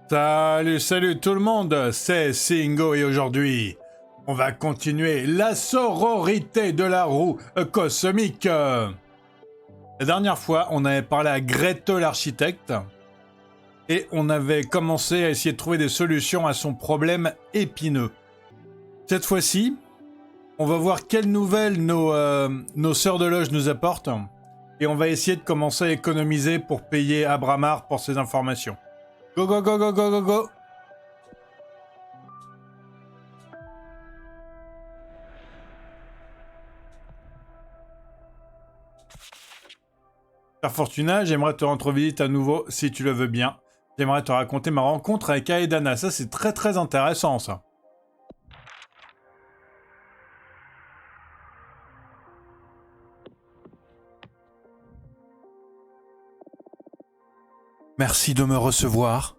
Salut tout le monde, c'est Singo et aujourd'hui, on va continuer la sororité de la roue cosmique. La dernière fois, on avait parlé à Grete l'architecte et on avait commencé à essayer de trouver des solutions à son problème épineux. Cette fois-ci, on va voir quelles nouvelles nos sœurs de loge nous apportent et on va essayer de commencer à économiser pour payer Abramar pour ses informations. Go go go go go go go. Cher Fortuna, j'aimerais te rendre visite à nouveau si tu le veux bien. J'aimerais te raconter ma rencontre avec Aedana. Ça c'est très intéressant ça. Merci de me recevoir.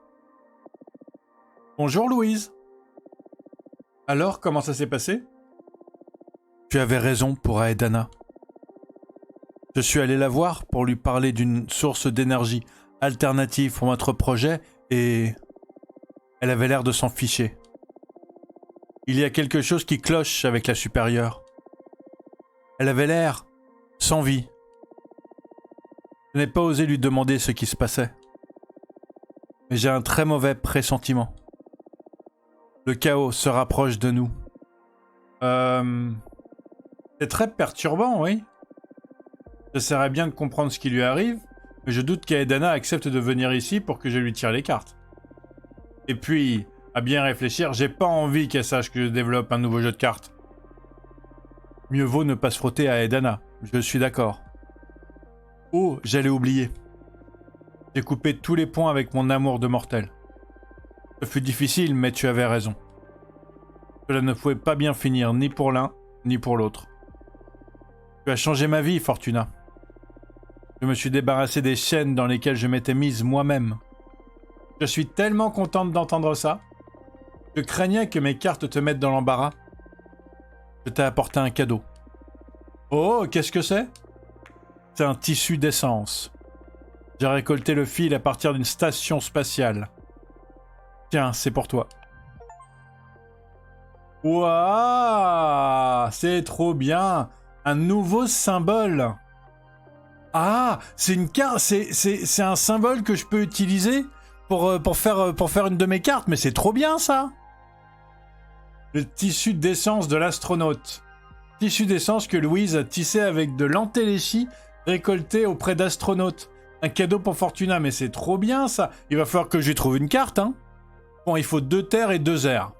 Bonjour Louise. Alors, comment ça s'est passé? Tu avais raison pour Aedana. Je suis allé la voir pour lui parler d'une source d'énergie alternative pour notre projet et elle avait l'air de s'en ficher. Il y a quelque chose qui cloche avec la supérieure. Elle avait l'air sans vie. Je n'ai pas osé lui demander ce qui se passait. Mais j'ai un très mauvais pressentiment. Le chaos se rapproche de nous. C'est très perturbant, oui. J'essaierais bien de comprendre ce qui lui arrive, mais je doute qu'Aedana accepte de venir ici pour que je lui tire les cartes. Et puis, à bien réfléchir, j'ai pas envie qu'elle sache que je développe un nouveau jeu de cartes. Mieux vaut ne pas se frotter à Aedana, je suis d'accord. Oh, j'allais oublier. J'ai coupé tous les ponts avec mon amour de mortel. Ce fut difficile, mais tu avais raison. Cela ne pouvait pas bien finir ni pour l'un, ni pour l'autre. Tu as changé ma vie, Fortuna. Je me suis débarrassé des chaînes dans lesquelles je m'étais mise moi-même. Je suis tellement contente d'entendre ça. Je craignais que mes cartes te mettent dans l'embarras. Je t'ai apporté un cadeau. Oh, qu'est-ce que c'est? C'est un tissu d'essence. J'ai récolté le fil à partir d'une station spatiale. Tiens, c'est pour toi. Waouh, c'est trop bien. Un nouveau symbole. Ah, c'est une carte, c'est un symbole que je peux utiliser pour faire une de mes cartes, mais c'est trop bien ça. Le tissu d'essence de l'astronaute. Tissu d'essence que Louise a tissé avec de l'antéléchie récoltée auprès d'astronautes. Un cadeau pour Fortuna, mais c'est trop bien ça. Il va falloir que je lui trouve une carte, hein. Bon, il faut 2 terres et 2 airs.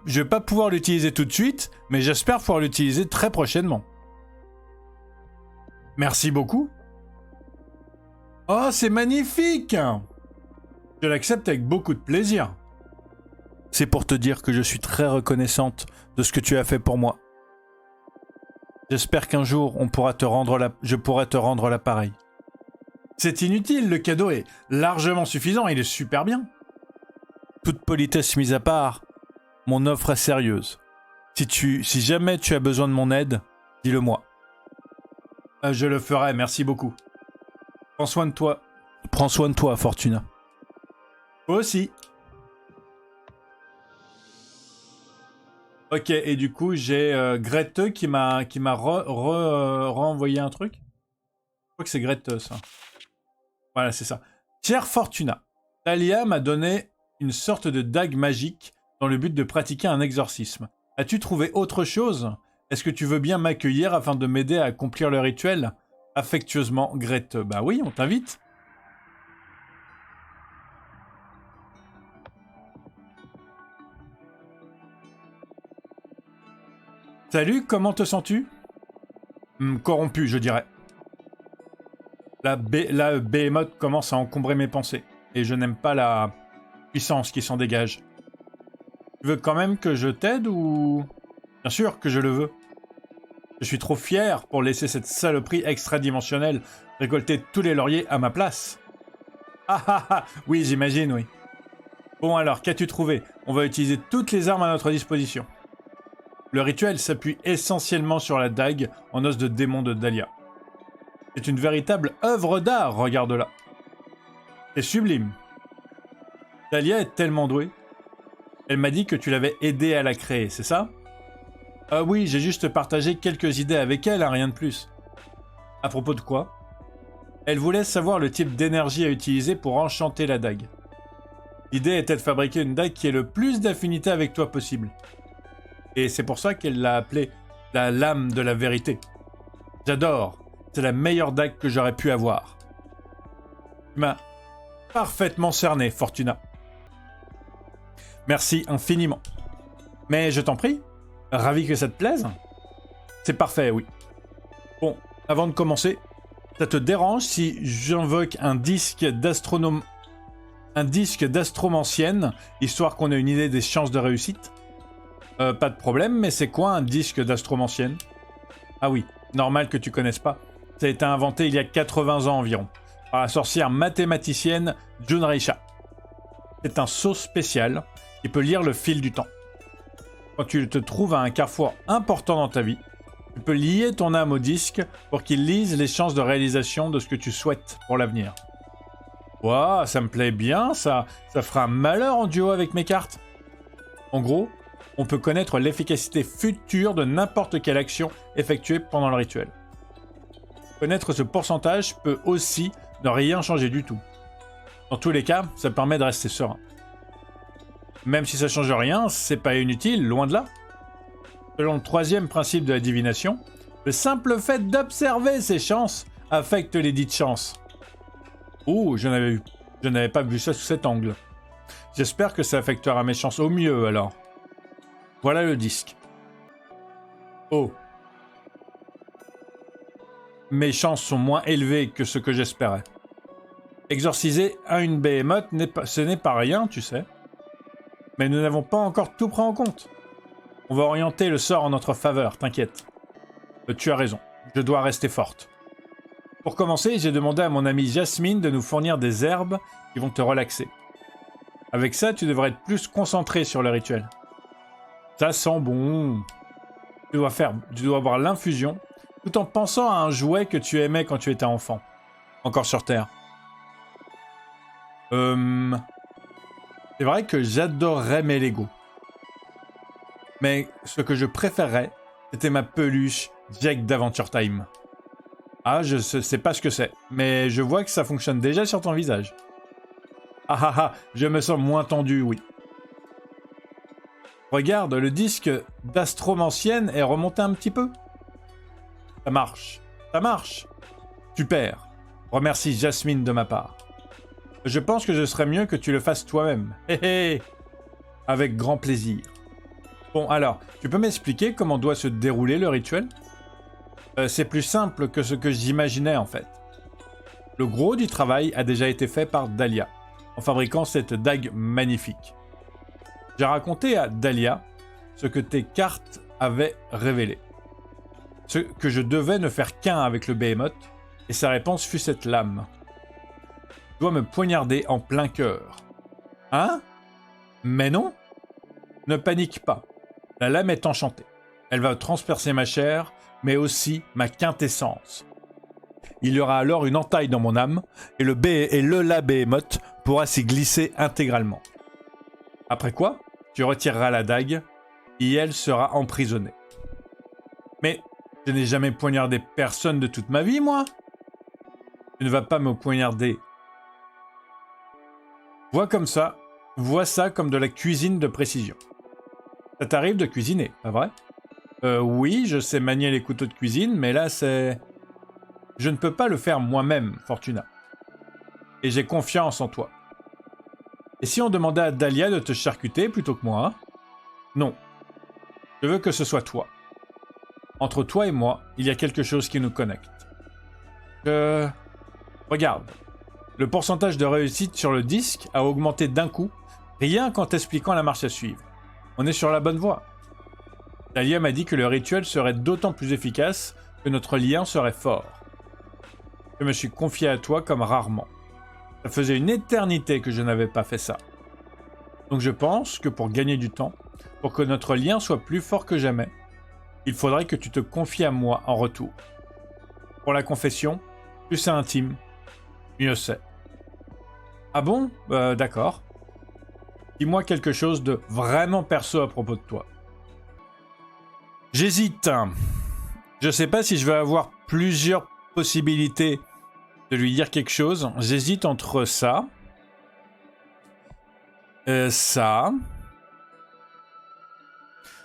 Je vais pas pouvoir l'utiliser tout de suite, mais j'espère pouvoir l'utiliser très prochainement. Merci beaucoup. Oh, c'est magnifique! Je l'accepte avec beaucoup de plaisir. C'est pour te dire que je suis très reconnaissante de ce que tu as fait pour moi. J'espère qu'un jour, je pourrai te rendre l'appareil. C'est inutile, le cadeau est largement suffisant, il est super bien. Toute politesse mise à part, mon offre est sérieuse. Si jamais tu as besoin de mon aide, dis-le moi. Je le ferai, merci beaucoup. Prends soin de toi. Prends soin de toi, Fortuna. Toi aussi. Ok, et du coup, j'ai Grete qui m'a renvoyé un truc. Je crois que c'est Grete, ça. Voilà, c'est ça. Chère Fortuna, Talia m'a donné une sorte de dague magique dans le but de pratiquer un exorcisme. As-tu trouvé autre chose? Est-ce que tu veux bien m'accueillir afin de m'aider à accomplir le rituel? Affectueusement, Grete. Bah oui, on t'invite. Salut, comment te sens-tu? Corrompu, je dirais. La Behemoth commence à encombrer mes pensées. Et je n'aime pas la puissance qui s'en dégage. Tu veux quand même que je t'aide ou... Bien sûr que je le veux. Je suis trop fier pour laisser cette saloperie extradimensionnelle récolter tous les lauriers à ma place. Ah ah ah, oui, j'imagine, oui. Bon alors, qu'as-tu trouvé? On va utiliser toutes les armes à notre disposition. Le rituel s'appuie essentiellement sur la dague en os de démon de Dahlia. C'est une véritable œuvre d'art, regarde-la. C'est sublime. Dahlia est tellement douée. Elle m'a dit que tu l'avais aidée à la créer, c'est ça? Ah oui, j'ai juste partagé quelques idées avec elle, hein, rien de plus. À propos de quoi? Elle voulait savoir le type d'énergie à utiliser pour enchanter la dague. L'idée était de fabriquer une dague qui ait le plus d'affinité avec toi possible. Et c'est pour ça qu'elle l'a appelée la lame de la vérité. J'adore. C'est la meilleure dague que j'aurais pu avoir. Tu m'as parfaitement cerné, Fortuna. Merci infiniment. Mais je t'en prie, ravi que ça te plaise. C'est parfait, oui. Bon, avant de commencer, ça te dérange si j'invoque un disque d'astromancienne, histoire qu'on ait une idée des chances de réussite? Pas de problème, mais c'est quoi un disque d'astromancienne? Ah oui, normal que tu connaisses pas. Ça a été inventé il y a 80 ans environ, par la sorcière mathématicienne Junreisha. C'est un sceau spécial qui peut lire le fil du temps. Quand tu te trouves à un carrefour important dans ta vie, tu peux lier ton âme au disque pour qu'il lise les chances de réalisation de ce que tu souhaites pour l'avenir. Waouh, ça me plaît bien, ça fera un malheur en duo avec mes cartes. En gros, on peut connaître l'efficacité future de n'importe quelle action effectuée pendant le rituel. Connaître ce pourcentage peut aussi ne rien changer du tout. Dans tous les cas, ça permet de rester serein. Même si ça change rien, c'est pas inutile, loin de là. Selon le troisième principe de la divination, le simple fait d'observer ces chances affecte les dites chances. Oh, je n'avais pas vu ça sous cet angle. J'espère que ça affectera mes chances au mieux alors. Voilà le disque. Oh. Mes chances sont moins élevées que ce que j'espérais. Exorciser une behemoth, ce n'est pas rien, tu sais. Mais nous n'avons pas encore tout pris en compte. On va orienter le sort en notre faveur, t'inquiète. Tu as raison, je dois rester forte. Pour commencer, j'ai demandé à mon amie Jasmine de nous fournir des herbes qui vont te relaxer. Avec ça, tu devrais être plus concentré sur le rituel. Ça sent bon. Tu dois avoir l'infusion, tout en pensant à un jouet que tu aimais quand tu étais enfant. Encore sur Terre. C'est vrai que j'adorerais mes Lego. Mais ce que je préférerais, c'était ma peluche Jack d'Adventure Time. Ah, je sais pas ce que c'est, mais je vois que ça fonctionne déjà sur ton visage. Ah ah ah, je me sens moins tendu, oui. Regarde, le disque d'astromancienne est remonté un petit peu. Ça marche. Ça marche. Super. Remercie Jasmine de ma part. Je pense que ce serait mieux que tu le fasses toi-même. Hé hé. Avec grand plaisir. Bon, alors, tu peux m'expliquer comment doit se dérouler le rituel? C'est plus simple que ce que j'imaginais en fait. Le gros du travail a déjà été fait par Dahlia, en fabriquant cette dague magnifique. J'ai raconté à Dahlia ce que tes cartes avaient révélé. Ce que je devais ne faire qu'un avec le behemoth, et sa réponse fut cette lame. Tu dois me poignarder en plein cœur. Hein? Mais non? Ne panique pas. La lame est enchantée. Elle va transpercer ma chair, mais aussi ma quintessence. Il y aura alors une entaille dans mon âme, et la behemoth pourra s'y glisser intégralement. Après quoi, tu retireras la dague, et elle sera emprisonnée. Mais je n'ai jamais poignardé personne de toute ma vie, moi. Tu ne vas pas me poignarder. Vois ça comme de la cuisine de précision. Ça t'arrive de cuisiner, pas vrai? Oui, je sais manier les couteaux de cuisine, mais là c'est... Je ne peux pas le faire moi-même, Fortuna. Et j'ai confiance en toi. Et si on demandait à Dahlia de te charcuter plutôt que moi, hein? Non. Je veux que ce soit toi. Entre toi et moi, il y a quelque chose qui nous connecte. Regarde. Le pourcentage de réussite sur le disque a augmenté d'un coup, rien qu'en t'expliquant la marche à suivre. On est sur la bonne voie. Dahlia m'a dit que le rituel serait d'autant plus efficace que notre lien serait fort. Je me suis confié à toi comme rarement. Ça faisait une éternité que je n'avais pas fait ça. Donc je pense que pour gagner du temps, pour que notre lien soit plus fort que jamais, il faudrait que tu te confies à moi en retour. Pour la confession, plus c'est intime, mieux c'est. Ah bon? D'accord. Dis-moi quelque chose de vraiment perso à propos de toi. J'hésite. Je sais pas si je vais avoir plusieurs possibilités de lui dire quelque chose. J'hésite entre ça. Ça.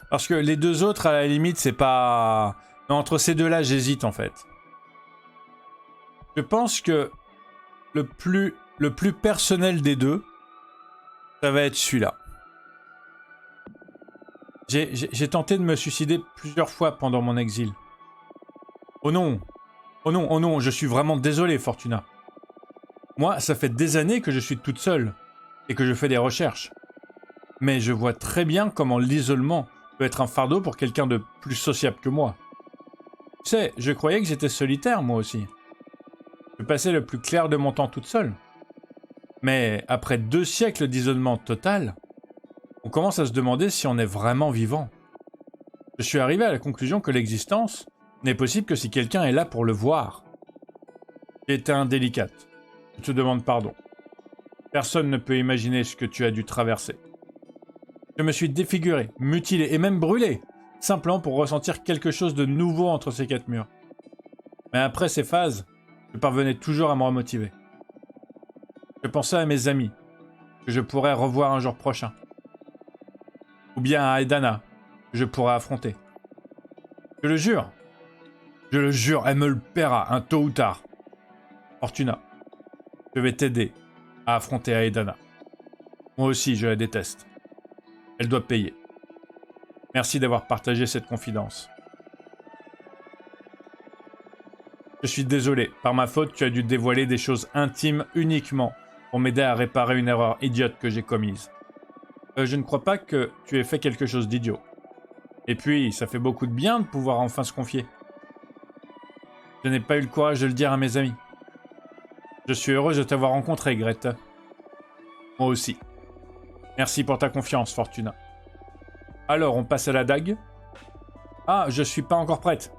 Parce que les deux autres, à la limite, c'est pas... Non, entre ces deux-là, j'hésite en fait. Je pense que le plus personnel des deux, ça va être celui-là. J'ai tenté de me suicider plusieurs fois pendant mon exil. Oh non! Oh non, oh non, je suis vraiment désolé, Fortuna. Moi, ça fait des années que je suis toute seule et que je fais des recherches. Mais je vois très bien comment l'isolement peut être un fardeau pour quelqu'un de plus sociable que moi. Tu sais, je croyais que j'étais solitaire, moi aussi. Je passais le plus clair de mon temps toute seule. Mais après 2 siècles d'isolement total, on commence à se demander si on est vraiment vivant. Je suis arrivé à la conclusion que l'existence n'est possible que si quelqu'un est là pour le voir. J'ai été indélicate. Je te demande pardon. Personne ne peut imaginer ce que tu as dû traverser. Je me suis défiguré, mutilé et même brûlé, simplement pour ressentir quelque chose de nouveau entre ces 4 murs. Mais après ces phases, je parvenais toujours à me remotiver. Je pensais à mes amis, que je pourrais revoir un jour prochain. Ou bien à Aidana, que je pourrais affronter. Je le jure, elle me le paiera, un tôt ou tard. Fortuna, je vais t'aider à affronter Aidana. Moi aussi, je la déteste. Elle doit payer. Merci d'avoir partagé cette confidence. Je suis désolé, par ma faute, tu as dû dévoiler des choses intimes uniquement pour m'aider à réparer une erreur idiote que j'ai commise. Je ne crois pas que tu aies fait quelque chose d'idiot. Et puis, ça fait beaucoup de bien de pouvoir enfin se confier. Je n'ai pas eu le courage de le dire à mes amis. Je suis heureux de t'avoir rencontré, Greta. Moi aussi. Merci pour ta confiance, Fortuna. Alors, on passe à la dague. Ah, je suis pas encore prête.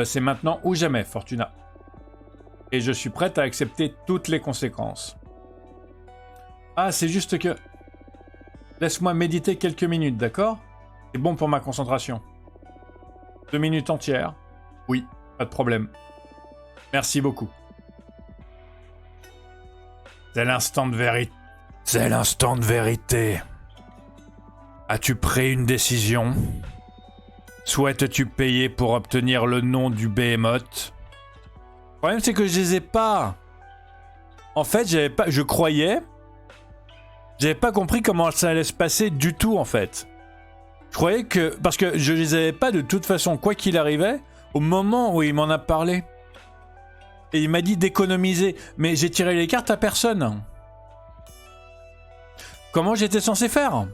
C'est maintenant ou jamais, Fortuna. Et je suis prête à accepter toutes les conséquences. Ah, c'est juste que... Laisse-moi méditer quelques minutes, d'accord? C'est bon pour ma concentration. 2 minutes entières. Oui, pas de problème. Merci beaucoup. C'est l'instant de vérité. C'est l'instant de vérité. As-tu pris une décision? Souhaites-tu payer pour obtenir le nom du Behemoth? Le problème, c'est que je les ai pas. En fait, je croyais... J'avais pas compris comment ça allait se passer du tout, en fait. Je croyais que... Parce que je les avais pas de toute façon, quoi qu'il arrivait, au moment où il m'en a parlé. Et il m'a dit d'économiser. Mais j'ai tiré les cartes à personne. Comment j'étais censé faire?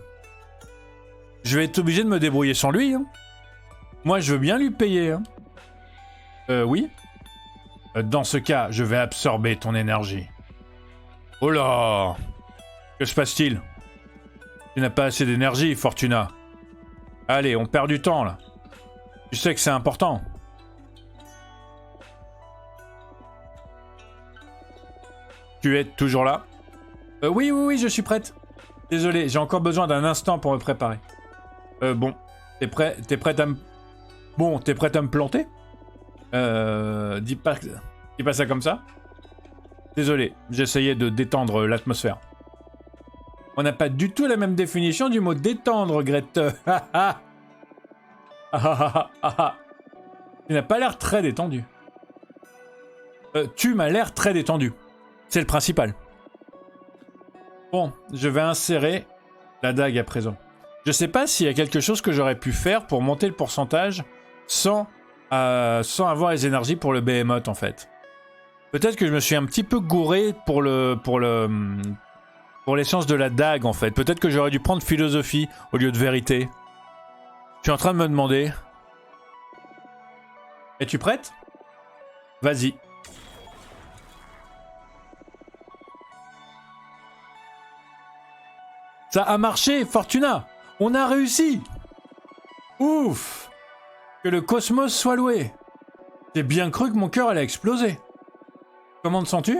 Je vais être obligé de me débrouiller sans lui. Hein. Moi, je veux bien lui payer. Hein. Oui. Dans ce cas, je vais absorber ton énergie. Oh là! Que se passe-t-il? Tu n'as pas assez d'énergie, Fortuna. Allez, on perd du temps, là. Tu sais que c'est important. Tu es toujours là? Oui, je suis prête. Désolé, j'ai encore besoin d'un instant pour me préparer. Bon, t'es prête à me... Bon, t'es prête à me planter? Dis pas ça comme ça. Désolé, j'essayais de détendre l'atmosphère. On n'a pas du tout la même définition du mot détendre, Grete. Tu n'as pas l'air très détendu. Tu m'as l'air très détendu. C'est le principal. Bon, je vais insérer la dague à présent. Je sais pas s'il y a quelque chose que j'aurais pu faire pour monter le pourcentage sans avoir les énergies pour le Behemoth, en fait. Peut-être que je me suis un petit peu gouré pour l'essence de la dague, en fait. Peut-être que j'aurais dû prendre philosophie au lieu de vérité. Je suis en train de me demander... Es-tu prête? Vas-y. Ça a marché, Fortuna! On a réussi! Ouf! Que le cosmos soit loué! J'ai bien cru que mon cœur allait exploser. Comment te sens-tu?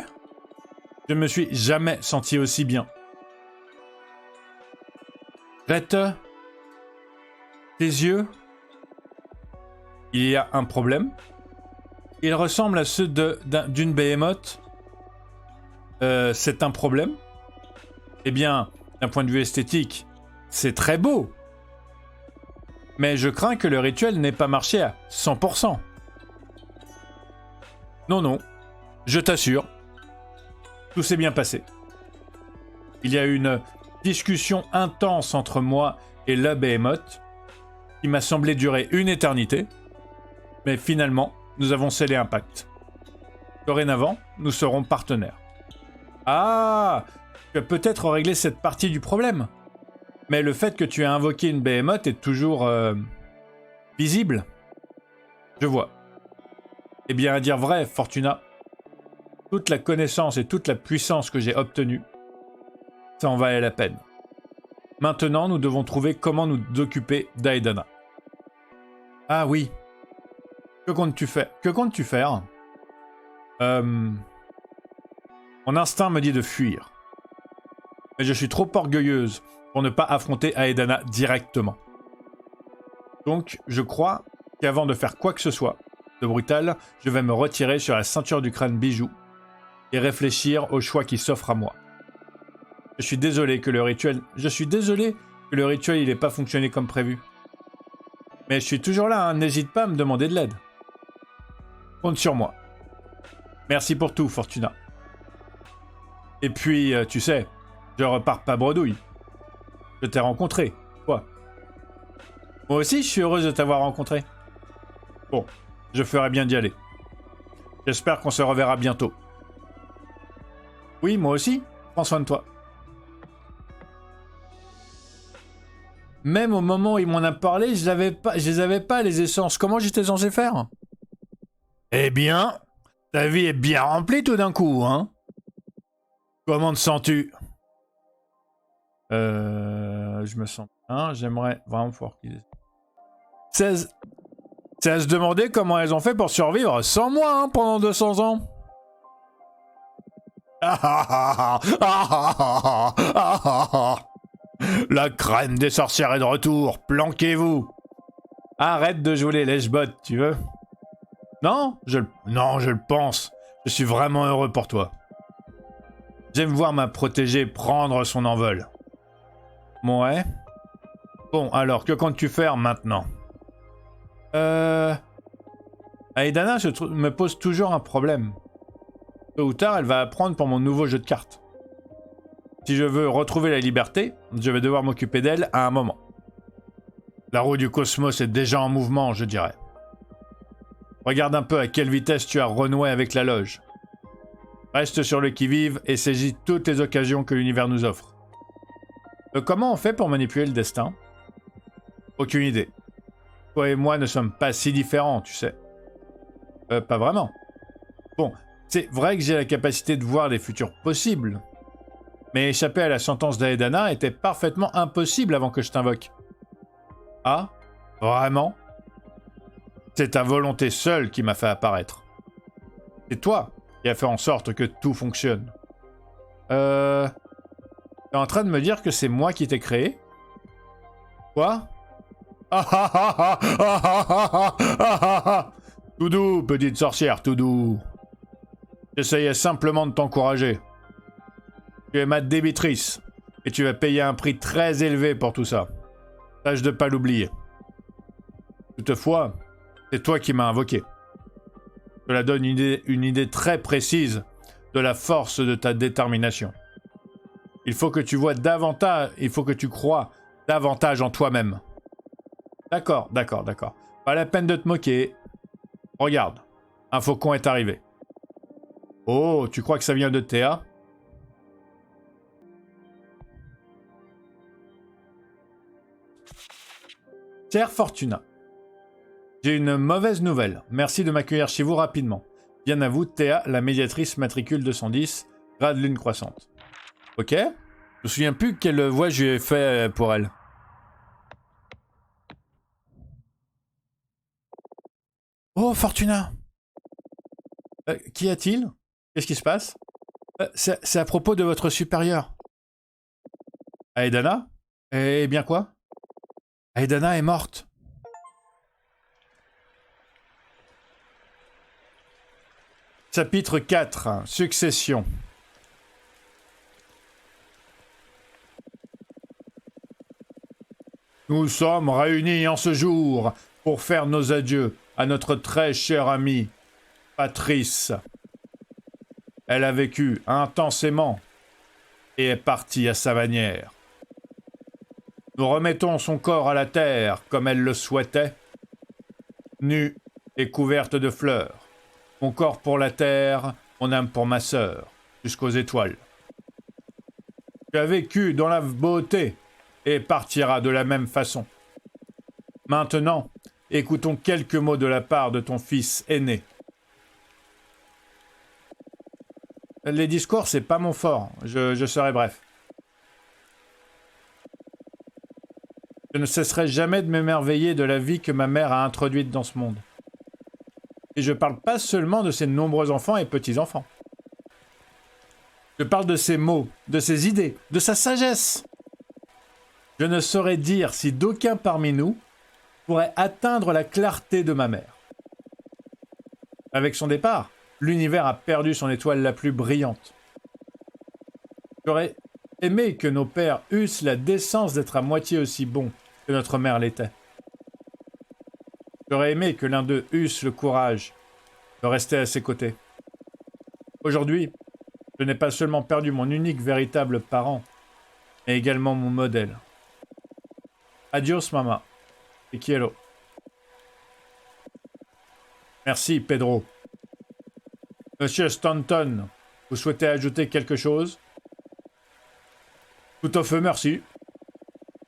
Je ne me suis jamais senti aussi bien. Grete, tes yeux, il y a un problème. Ils ressemblent à ceux d'une behemoth. C'est un problème. Eh bien, d'un point de vue esthétique, c'est très beau. Mais je crains que le rituel n'ait pas marché à 100%. Non, non, je t'assure, tout s'est bien passé. Il y a eu une discussion intense entre moi et la Behemoth qui m'a semblé durer une éternité, mais finalement, nous avons scellé un pacte. Dorénavant, nous serons partenaires. Ah, tu as peut-être réglé cette partie du problème, mais le fait que tu aies invoqué une Behemoth est toujours visible. Je vois. Eh bien, à dire vrai, Fortuna, toute la connaissance et toute la puissance que j'ai obtenue, ça en valait la peine. Maintenant, nous devons trouver comment nous occuper d'Aedana. Ah oui. Que comptes-tu faire? Que comptes-tu faire? Mon instinct me dit de fuir. Mais je suis trop orgueilleuse pour ne pas affronter Aedana directement. Donc, je crois qu'avant de faire quoi que ce soit de brutal, je vais me retirer sur la ceinture du crâne bijou et réfléchir au choix qui s'offre à moi. Je suis désolé que le rituel il n'ait pas fonctionné comme prévu. Mais je suis toujours là, hein, n'hésite pas à me demander de l'aide. Compte sur moi. Merci pour tout, Fortuna. Et puis, tu sais, je repars pas bredouille. Je t'ai rencontré, toi. Moi aussi, je suis heureuse de t'avoir rencontré. Bon, je ferai bien d'y aller. J'espère qu'on se reverra bientôt. Oui, moi aussi. Prends soin de toi. Même au moment où il m'en a parlé, je les avais pas, les essences. Comment j'étais censé faire? Eh bien, ta vie est bien remplie tout d'un coup, hein? Comment te sens-tu? Je me sens bien. J'aimerais vraiment pouvoir qu'ils... C'est à se demander comment elles ont fait pour survivre sans moi, hein, pendant 200 ans. La crème des sorcières est de retour, planquez-vous. Arrête de jouer les lèche-bottes, tu veux? Non, je le pense. Je suis vraiment heureux pour toi. J'aime voir ma protégée prendre son envol. Ouais. Bon, alors, que comptes-tu faire maintenant? Aedana me pose toujours un problème. Tôt ou tard, elle va apprendre pour mon nouveau jeu de cartes. Si je veux retrouver la liberté, je vais devoir m'occuper d'elle à un moment. La roue du cosmos est déjà en mouvement, je dirais. Regarde un peu à quelle vitesse tu as renoué avec la loge. Reste sur le qui-vive et saisis toutes les occasions que l'univers nous offre. Comment on fait pour manipuler le destin? Aucune idée. Toi et moi ne sommes pas si différents, tu sais. Pas vraiment. Bon, c'est vrai que j'ai la capacité de voir les futurs possibles. Mais échapper à la sentence d'Aedana était parfaitement impossible avant que je t'invoque. Ah? Vraiment? C'est ta volonté seule qui m'a fait apparaître. C'est toi qui as fait en sorte que tout fonctionne. T'es en train de me dire que c'est moi qui t'ai créé? Quoi? Tout doux, petite sorcière, tout doux. J'essayais simplement de t'encourager. Tu es ma débitrice, et tu vas payer un prix très élevé pour tout ça. Tâche de pas l'oublier. Toutefois, c'est toi qui m'as invoqué. Cela donne une idée très précise de la force de ta détermination. Il faut que tu crois davantage en toi-même. D'accord. Pas la peine de te moquer. Regarde, un faucon est arrivé. Oh, tu crois que ça vient de Théa? Chère Fortuna, j'ai une mauvaise nouvelle. Merci de m'accueillir chez vous rapidement. Bien à vous, Théa, la médiatrice matricule 210, grade lune croissante. Ok. Je me souviens plus quelle voix j'ai fait pour elle. Oh, Fortuna! Qu'y a-t-il? Qu'est-ce qui se passe? C'est à propos de votre supérieur. Aedana? Eh bien quoi? Aedana est morte. Chapitre 4. Succession. Nous sommes réunis en ce jour pour faire nos adieux à notre très chère amie, Patrice. Elle a vécu intensément et est partie à sa manière. Nous remettons son corps à la terre comme elle le souhaitait, nue et couverte de fleurs. Mon corps pour la terre, mon âme pour ma sœur, jusqu'aux étoiles. Tu as vécu dans la beauté et partira de la même façon. Maintenant, écoutons quelques mots de la part de ton fils aîné. Les discours, c'est pas mon fort. Je serai bref. Je ne cesserai jamais de m'émerveiller de la vie que ma mère a introduite dans ce monde. Et je parle pas seulement de ses nombreux enfants et petits-enfants. Je parle de ses mots, de ses idées, de sa sagesse. Je ne saurais dire si d'aucun parmi nous pourrait atteindre la clarté de ma mère. Avec son départ, l'univers a perdu son étoile la plus brillante. J'aurais aimé que nos pères eussent la décence d'être à moitié aussi bons que notre mère l'était. J'aurais aimé que l'un d'eux eusse le courage de rester à ses côtés. Aujourd'hui, je n'ai pas seulement perdu mon unique véritable parent, mais également mon modèle. Adios, mama. Et quiero. Merci, Pedro. Monsieur Stanton, vous souhaitez ajouter quelque chose? Tout à fait, merci.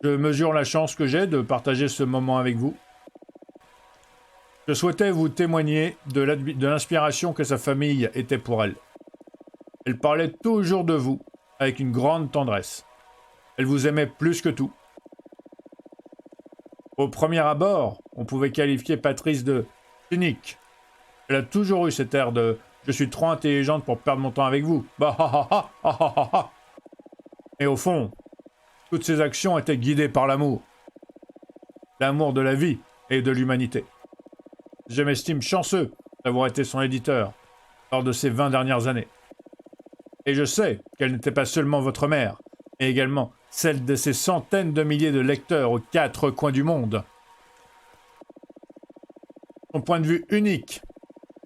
Je mesure la chance que j'ai de partager ce moment avec vous. Je souhaitais vous témoigner de l'inspiration que sa famille était pour elle. Elle parlait toujours de vous, avec une grande tendresse. Elle vous aimait plus que tout. Au premier abord, on pouvait qualifier Patrice de cynique. Elle a toujours eu cet air de « je suis trop intelligente pour perdre mon temps avec vous ». Bah ha ha ha ha ha ha ha. Mais au fond, toutes ses actions étaient guidées par l'amour. L'amour de la vie et de l'humanité. Je m'estime chanceux d'avoir été son éditeur lors de ces 20 dernières années. Et je sais qu'elle n'était pas seulement votre mère, mais également celle de ces centaines de milliers de lecteurs aux 4 coins du monde. Son point de vue unique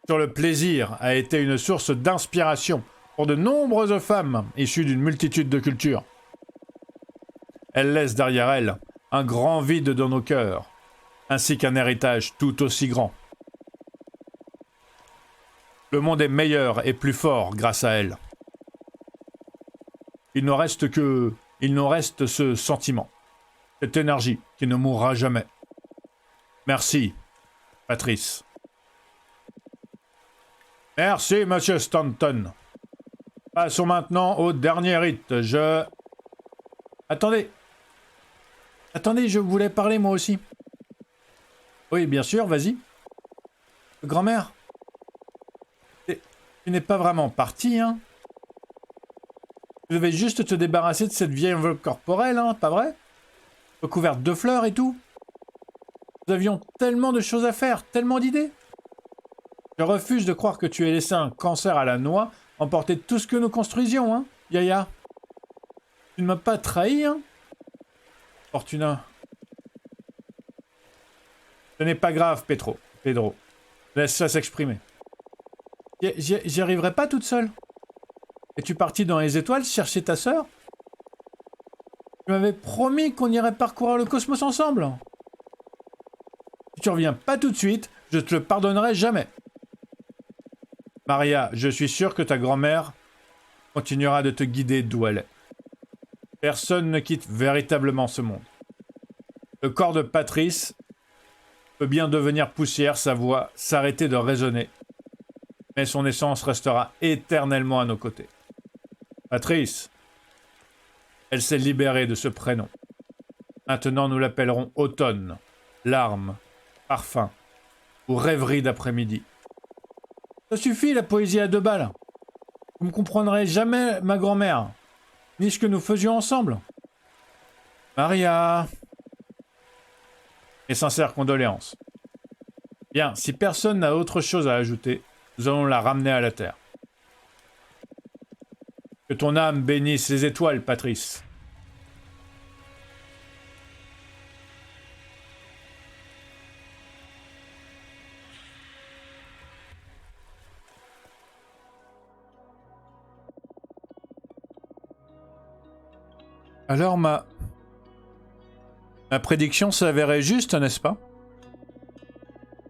sur le plaisir a été une source d'inspiration pour de nombreuses femmes issues d'une multitude de cultures. Elle laisse derrière elle un grand vide dans nos cœurs, ainsi qu'un héritage tout aussi grand. Le monde est meilleur et plus fort grâce à elle. Il nous reste ce sentiment, cette énergie qui ne mourra jamais. Merci, Patrice. Merci, Monsieur Stanton. Passons maintenant au dernier rite. Attendez, je voulais parler moi aussi. Oui, bien sûr, vas-y. Grand-mère, tu n'es pas vraiment partie, hein? Tu devais juste te débarrasser de cette vieille enveloppe corporelle, hein, pas vrai? Recouverte de fleurs et tout. Nous avions tellement de choses à faire, tellement d'idées. Je refuse de croire que tu aies laissé un cancer à la noix emporter tout ce que nous construisions, hein, Yaya. Tu ne m'as pas trahi, hein? Fortuna. Ce n'est pas grave, Pedro. Laisse ça s'exprimer. J'y arriverai pas toute seule. Es-tu parti dans les étoiles chercher ta sœur? Tu m'avais promis qu'on irait parcourir le cosmos ensemble. Si tu reviens pas tout de suite, je te le pardonnerai jamais. Maria, je suis sûr que ta grand-mère continuera de te guider d'où elle est. Personne ne quitte véritablement ce monde. Le corps de Patrice peut bien devenir poussière, sa voix s'arrêter de résonner, mais son essence restera éternellement à nos côtés. Patrice, elle s'est libérée de ce prénom. Maintenant, nous l'appellerons automne, larmes, parfum ou rêverie d'après-midi. Ça suffit, la poésie à 2 balles. Vous ne comprendrez jamais ma grand-mère, ni ce que nous faisions ensemble. Maria. Mes sincères condoléances. Bien, si personne n'a autre chose à ajouter, nous allons la ramener à la Terre. Que ton âme bénisse les étoiles, Patrice. Alors ma prédiction s'avérait juste, n'est-ce pas?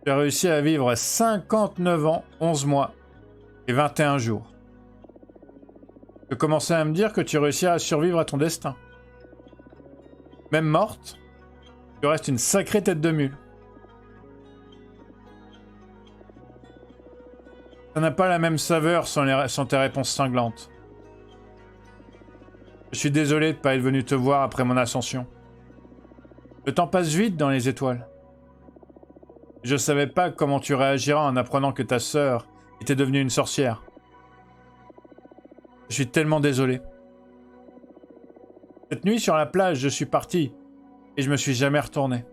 J'ai réussi à vivre 59 ans, 11 mois et 21 jours. Je commençais à me dire que tu réussirais à survivre à ton destin. Même morte, tu restes une sacrée tête de mule. Ça n'a pas la même saveur sans tes réponses cinglantes. Je suis désolé de ne pas être venu te voir après mon ascension. Le temps passe vite dans les étoiles. Je savais pas comment tu réagiras en apprenant que ta sœur était devenue une sorcière. Je suis tellement désolé. Cette nuit sur la plage, je suis parti et je me suis jamais retourné.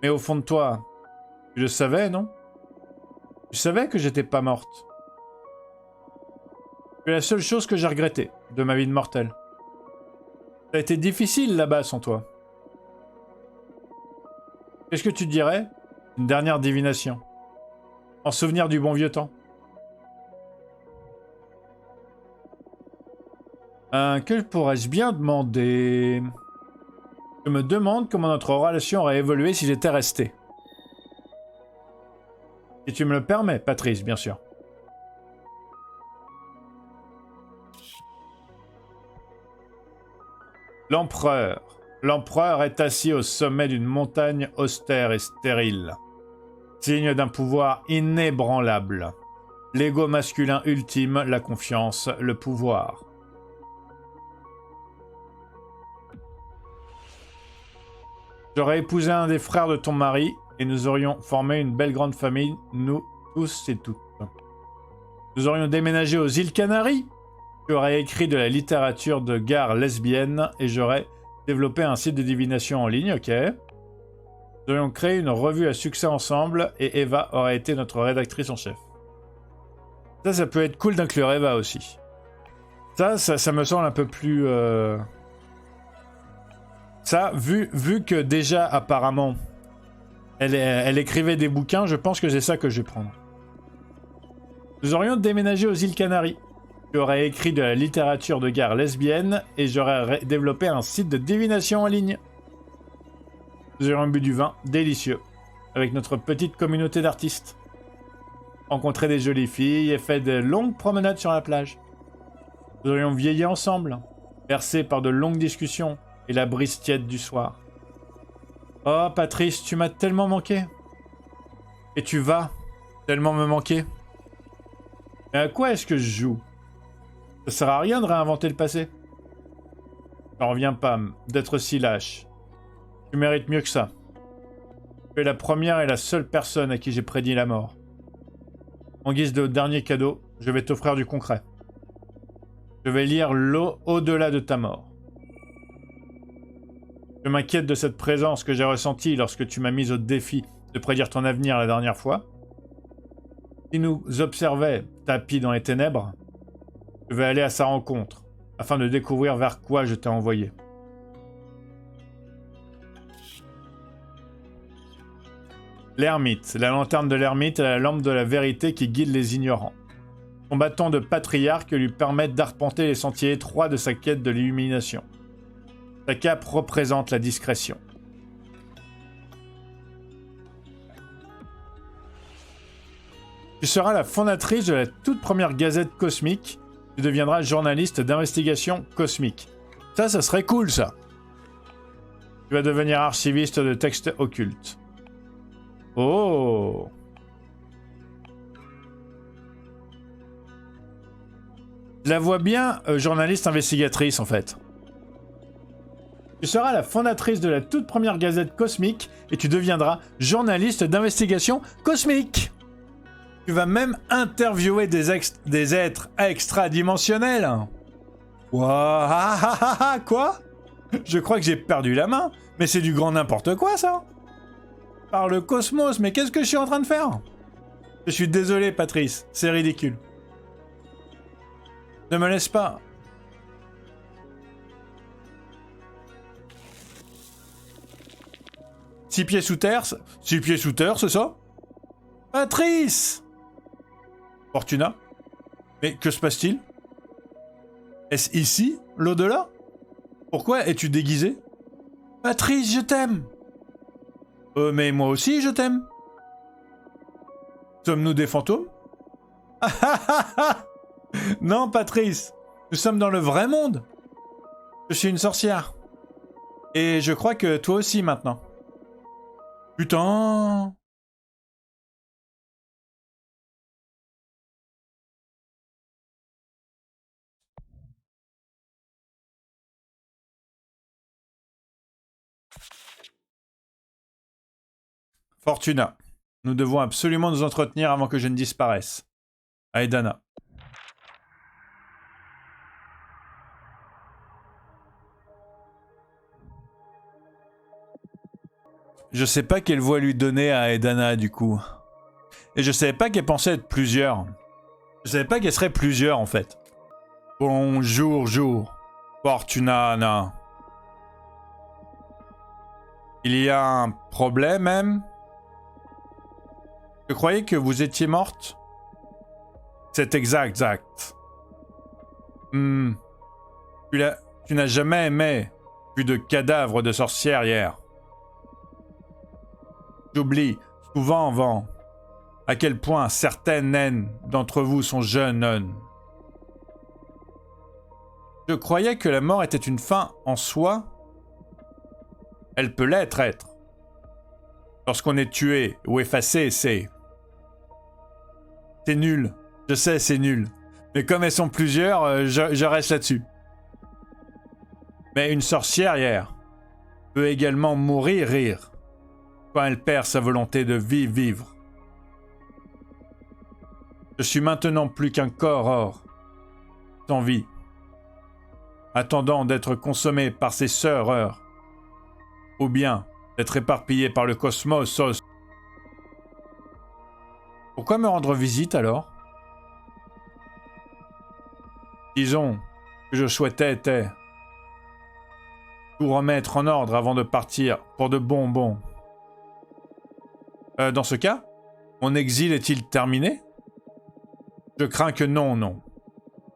Mais au fond de toi, tu le savais, non? Tu savais que j'étais pas morte. C'est la seule chose que j'ai regrettée de ma vie de mortelle. Ça a été difficile là-bas sans toi. Qu'est-ce que tu dirais? Une dernière divination. En souvenir du bon vieux temps. Que pourrais-je bien demander? Je me demande comment notre relation aurait évolué si j'étais resté. Si tu me le permets, Patrice, bien sûr. L'empereur. L'empereur est assis au sommet d'une montagne austère et stérile. Signe d'un pouvoir inébranlable. L'ego masculin ultime, la confiance, le pouvoir. J'aurais épousé un des frères de ton mari et nous aurions formé une belle grande famille, nous tous et toutes. Nous aurions déménagé aux îles Canaries. J'aurais écrit de la littérature de gare lesbienne et j'aurais développé un site de divination en ligne, ok. Nous aurions créé une revue à succès ensemble et Eva aurait été notre rédactrice en chef. Ça peut être cool d'inclure Eva aussi. Ça me semble un peu plus... Ça, vu que déjà, apparemment, elle écrivait des bouquins, je pense que c'est ça que je vais prendre. Nous aurions déménagé aux îles Canaries. J'aurais écrit de la littérature de gare lesbienne et j'aurais développé un site de divination en ligne. Nous aurions bu du vin délicieux avec notre petite communauté d'artistes. Rencontré des jolies filles et fait de longues promenades sur la plage. Nous aurions vieilli ensemble, bercés par de longues discussions et la brise tiède du soir. Oh Patrice, tu m'as tellement manqué. Et tu vas tellement me manquer. Mais à quoi est-ce que je joue? Ça sert à rien de réinventer le passé. J'en reviens pas d'être si lâche. Tu mérites mieux que ça. Tu es la première et la seule personne à qui j'ai prédit la mort. En guise de dernier cadeau, je vais t'offrir du concret. Je vais lire l'eau au-delà de ta mort. Je m'inquiète de cette présence que j'ai ressentie lorsque tu m'as mise au défi de prédire ton avenir la dernière fois. Si nous observait tapis dans les ténèbres, je vais aller à sa rencontre, afin de découvrir vers quoi je t'ai envoyé. L'ermite. La lanterne de l'ermite est la lampe de la vérité qui guide les ignorants. Son bâton de patriarche lui permet d'arpenter les sentiers étroits de sa quête de l'illumination. Sa cape représente la discrétion. Tu seras la fondatrice de la toute première gazette cosmique. Tu deviendras journaliste d'investigation cosmique. Ça serait cool, ça. Tu vas devenir archiviste de textes occultes. Oh! Je la vois bien, journaliste investigatrice, en fait. Tu seras la fondatrice de la toute première gazette cosmique et tu deviendras journaliste d'investigation cosmique. Tu vas même interviewer des êtres extradimensionnels. Quoi? Je crois que j'ai perdu la main. Mais c'est du grand n'importe quoi, ça. Par le cosmos, mais qu'est-ce que je suis en train de faire? Je suis désolé, Patrice. C'est ridicule. Ne me laisse pas. Six pieds sous terre, c'est ça? Patrice! Fortuna? Mais que se passe-t-il? Est-ce ici, l'au-delà? Pourquoi es-tu déguisé? Patrice, je t'aime! Mais moi aussi, je t'aime. Sommes-nous des fantômes? Non, Patrice, nous sommes dans le vrai monde. Je suis une sorcière. Et je crois que toi aussi maintenant. Putain! Fortuna, nous devons absolument nous entretenir avant que je ne disparaisse. Aedana. Je sais pas quelle voix lui donner à Aedana du coup. Et je savais pas qu'elle pensait être plusieurs. Je savais pas qu'elle serait plusieurs en fait. Bonjour, jour. Fortuna, na. Il y a un problème même? Je croyais que vous étiez morte? C'est exact. Tu n'as jamais aimé plus de cadavres de sorcières hier. J'oublie souvent, Vent, à quel point certaines naines d'entre vous sont jeunes. Je croyais que la mort était une fin en soi. Elle peut l'être. Lorsqu'on est tué ou effacé, c'est nul. Je sais, c'est nul. Mais comme elles sont plusieurs, je reste là-dessus. Mais une sorcière hier peut également rire, quand elle perd sa volonté de vivre. Je suis maintenant plus qu'un corps sans vie, attendant d'être consommé par ses sœurs, ou bien d'être éparpillé par le cosmos. Pourquoi me rendre visite alors? Disons que je souhaitais tout remettre en ordre avant de partir pour de bon. Dans ce cas, mon exil est-il terminé? Je crains que non.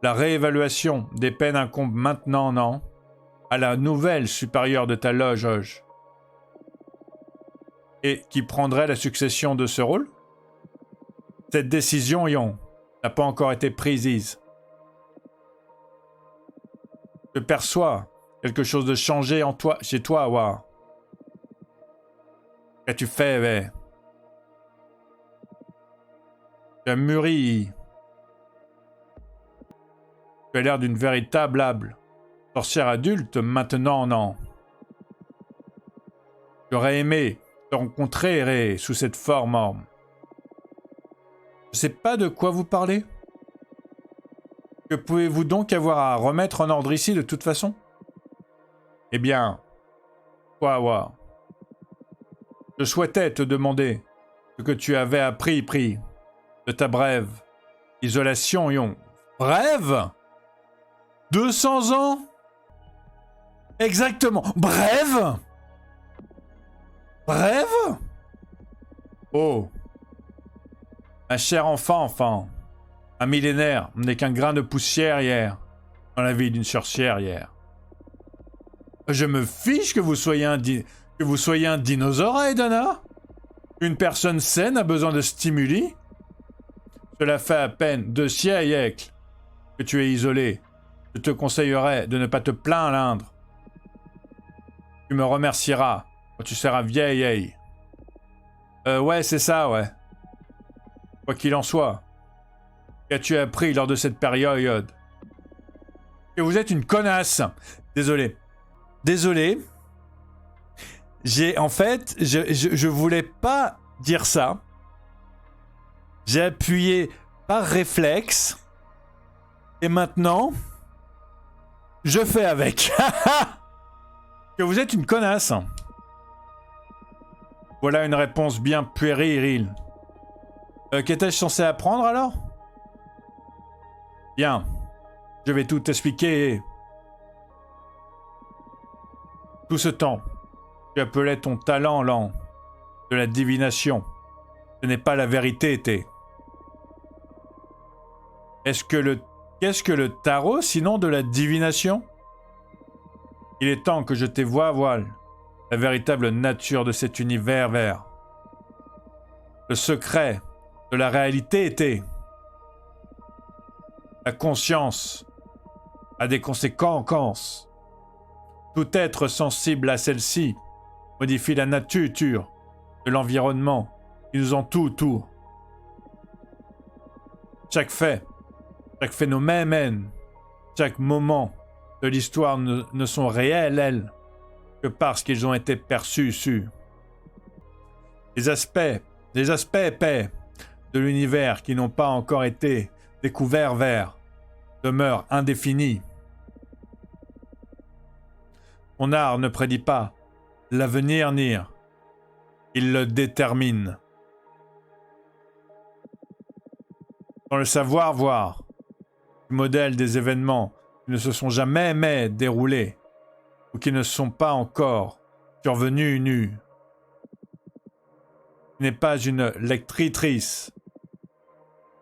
La réévaluation des peines incombe maintenant, non? À la nouvelle supérieure de ta loge. Et qui prendrait la succession de ce rôle? Cette décision, n'a pas encore été prise. Je perçois quelque chose de changé en toi, chez toi, Wa. Qu'as-tu fait, ouais? Tu as mûri. Tu as l'air d'une véritable sorcière adulte, maintenant, non. J'aurais aimé te rencontrer sous cette forme. Je sais pas de quoi vous parlez. Que pouvez-vous donc avoir à remettre en ordre ici de toute façon? Eh bien, quoi? Je souhaitais te demander ce que tu avais appris de ta brève isolation, Brève? 200 ans? Exactement. Brève? Oh. Ma chère enfant. Un millénaire n'est qu'un grain de poussière hier. Dans la vie d'une sorcière hier. Je me fiche que vous soyez un dinosaure, Aedana. Une personne saine a besoin de stimuli. Cela fait à peine 2 siècles que tu es isolé. Je te conseillerais de ne pas te plaindre. Tu me remercieras quand tu seras vieille. Ouais, c'est ça, ouais. Quoi qu'il en soit, qu'as-tu appris lors de cette période? Que vous êtes une connasse. Désolé. Je voulais pas dire ça. J'ai appuyé par réflexe. Et maintenant, je fais avec. Que vous êtes une connasse. Voilà une réponse bien puérile. Qu'étais-je censé apprendre alors? Bien. Je vais tout expliquer. Tout ce temps, tu appelais ton talent lent de la divination. Ce n'est pas la vérité, t'es. Qu'est-ce que le tarot, sinon de la divination? Il est temps que je t'évoie à voile la véritable nature de cet univers vert. Le secret de la réalité était. La conscience a des conséquences. Tout être sensible à celle-ci modifie la nature de l'environnement qui nous entoure. Chaque phénomène, chaque moment de l'histoire ne sont réels, elles, que parce qu'ils ont été perçus. Les aspects épais de l'univers qui n'ont pas encore été découverts demeurent indéfinis. Ton art ne prédit pas l'avenir, il le détermine. Dans le savoir-voir, tu modèles des événements qui ne se sont jamais déroulés ou qui ne sont pas encore survenus nus. Tu n'es pas une lectrice,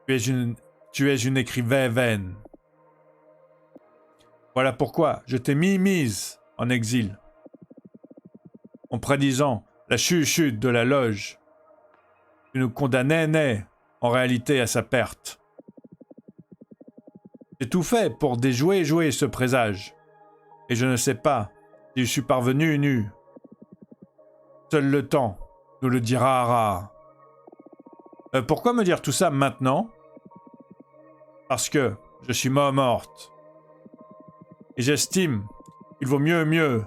tu es une écrivaine. Voilà pourquoi je t'ai mise en exil, en prédisant la chute de la loge. Tu nous condamnais en réalité à sa perte. J'ai tout fait pour déjouer ce présage, et je ne sais pas si je suis parvenu nu. Seul le temps nous le dira. Pourquoi me dire tout ça maintenant? Parce que je suis morte. Et j'estime qu'il vaut mieux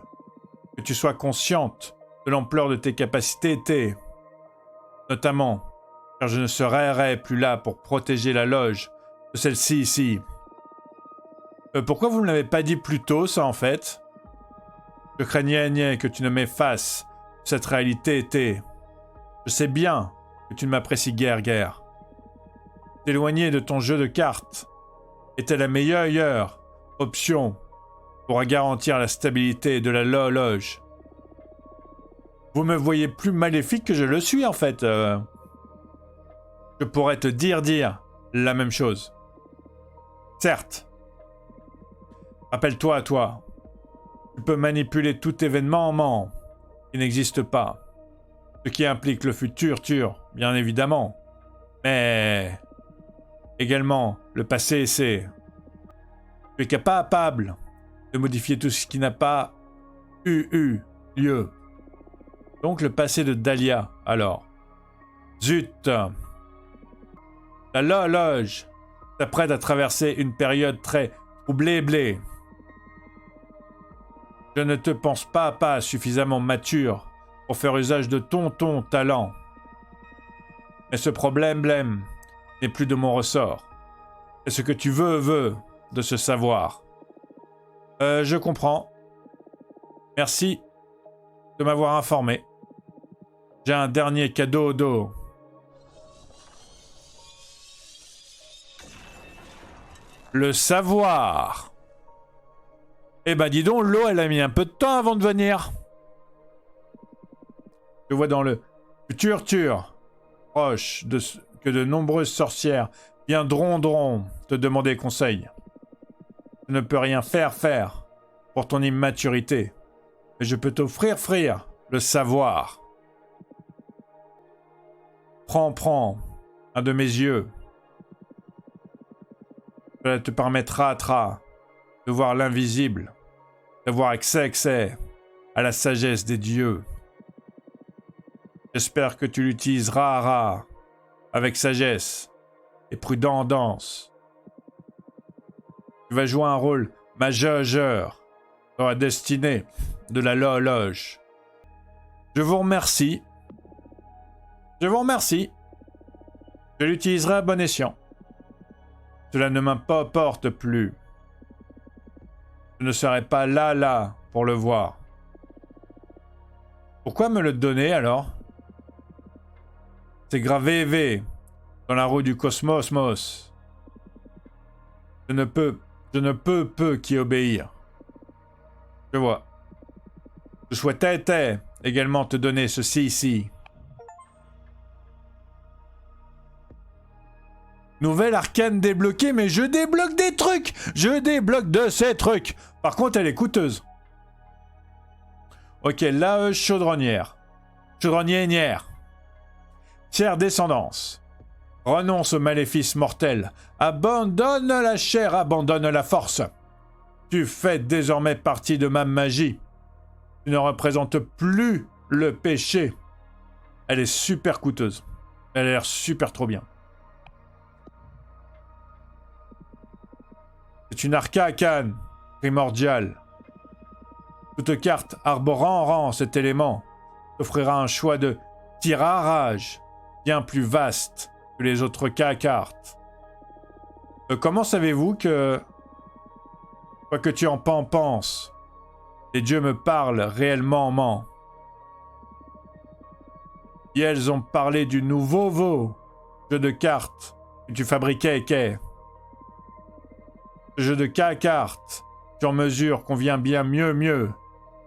que tu sois consciente de l'ampleur de tes capacités, notamment car je ne serai plus là pour protéger la loge de celle-ci ici. Pourquoi vous ne me l'avez pas dit plus tôt, ça, en fait? Je craignais que tu ne m'effaces cette réalité. Je sais bien que tu ne m'apprécies guère. T'éloigner de ton jeu de cartes était la meilleure option pour garantir la stabilité de la loge. Vous me voyez plus maléfique que je le suis, en fait. Je pourrais te dire la même chose. Certes. Rappelle-toi, tu peux manipuler tout événement qui n'existe pas. Ce qui implique le futur, bien évidemment. Mais également le passé, c'est... Tu es capable de modifier tout ce qui n'a pas eu lieu. Donc le passé de Dahlia, alors. Zut. La loge s'apprête à traverser une période très troublée. Je ne te pense pas suffisamment mature pour faire usage de ton talent. Mais ce problème n'est plus de mon ressort. C'est ce que tu veux de ce savoir. Je comprends. Merci de m'avoir informé. J'ai un dernier cadeau. Le savoir. Eh ben dis donc, l'eau elle a mis un peu de temps avant de venir. Je vois dans le futur proche que de nombreuses sorcières viendront te demander conseil. Je ne peux rien faire pour ton immaturité, mais je peux t'offrir le savoir. Prends un de mes yeux. Cela te permettra de voir l'invisible, d'avoir accès à la sagesse des dieux. J'espère que tu l'utiliseras avec sagesse et prudence. Tu vas jouer un rôle majeur dans la destinée de la loge. Je vous remercie. Je l'utiliserai à bon escient. Cela ne m'importe plus. Je ne serai pas là pour le voir. Pourquoi me le donner alors? C'est gravé V dans la roue du cosmos. Je ne peux qu'y obéir. Je vois. Je souhaitais également te donner ceci ici. Nouvelle arcane débloquée, mais je débloque des trucs! Je débloque de ces trucs! Par contre, elle est coûteuse. Ok, la chaudronnière. Chaudronnière. Tiers descendance. Renonce au maléfice mortel. Abandonne la chair, abandonne la force. Tu fais désormais partie de ma magie. Tu ne représentes plus le péché. Elle est super coûteuse. Elle a l'air super trop bien. C'est une arcane primordiale. Toute carte arborant en rang cet élément t'offrira un choix de tirage bien plus vaste que les autres cartes. Comment savez-vous que, quoi que tu en penses, les dieux me parlent réellement? Et elles ont parlé du nouveau jeu de cartes que tu fabriquais, Ce jeu de cartes, sur mesure, convient bien mieux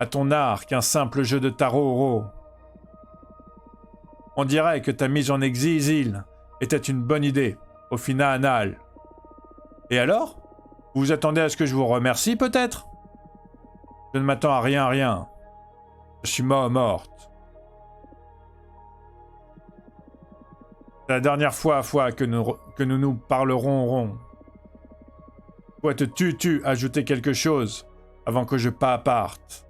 à ton art qu'un simple jeu de tarot. On dirait que ta mise en exil était une bonne idée, au final. Et alors? Vous vous attendez à ce que je vous remercie, peut-être? Je ne m'attends à rien. Je suis morte. C'est la dernière fois que nous parlerons. Souhaites-tu ajouter quelque chose avant que je parte?